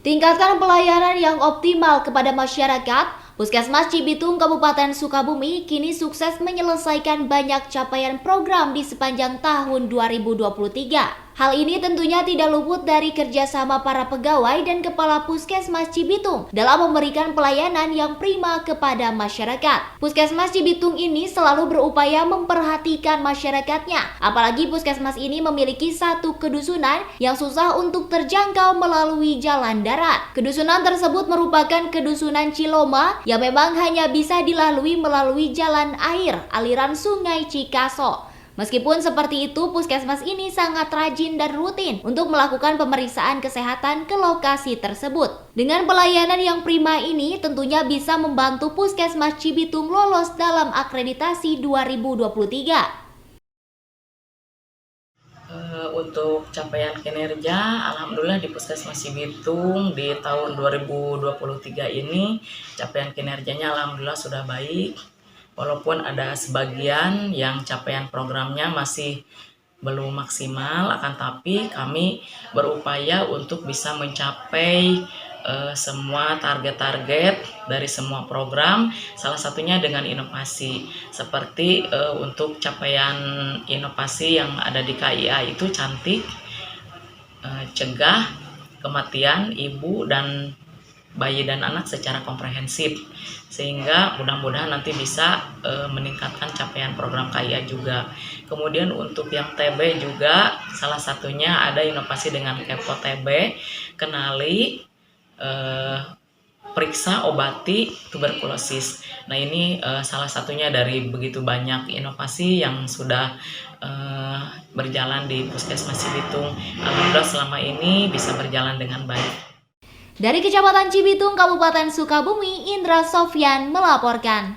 Tingkatkan pelayanan yang optimal kepada masyarakat. Puskesmas Cibitung Kabupaten Sukabumi kini sukses menyelesaikan banyak capaian program di sepanjang tahun 2023. Hal ini tentunya tidak luput dari kerjasama para pegawai dan kepala Puskesmas Cibitung dalam memberikan pelayanan yang prima kepada masyarakat. Puskesmas Cibitung ini selalu berupaya memperhatikan masyarakatnya, apalagi Puskesmas ini memiliki satu kedusunan yang susah untuk terjangkau melalui jalan darat. Kedusunan tersebut merupakan kedusunan Ciloma yang memang hanya bisa dilalui melalui jalan air aliran Sungai Cikaso. Meskipun seperti itu, puskesmas ini sangat rajin dan rutin untuk melakukan pemeriksaan kesehatan ke lokasi tersebut. Dengan pelayanan yang prima ini tentunya bisa membantu Puskesmas Cibitung lolos dalam akreditasi 2023. Untuk capaian kinerja, alhamdulillah di Puskesmas Cibitung di tahun 2023 ini capaian kinerjanya alhamdulillah sudah baik. Walaupun ada sebagian yang capaian programnya masih belum maksimal, akan tapi kami berupaya untuk bisa mencapai semua target-target dari semua program, salah satunya dengan inovasi. Seperti untuk capaian inovasi yang ada di KIA itu cantik, cegah kematian ibu dan bayi dan anak secara komprehensif, sehingga mudah-mudahan nanti bisa meningkatkan capaian program KIA juga. Kemudian untuk yang TB juga salah satunya ada inovasi dengan Kepo TB, kenali, periksa, obati tuberkulosis. Nah ini salah satunya dari begitu banyak inovasi yang sudah berjalan di Puskesmas Cibitung. Alhamdulillah selama ini bisa berjalan dengan baik. Dari Kecamatan Cibitung, Kabupaten Sukabumi, Indra Sofyan melaporkan.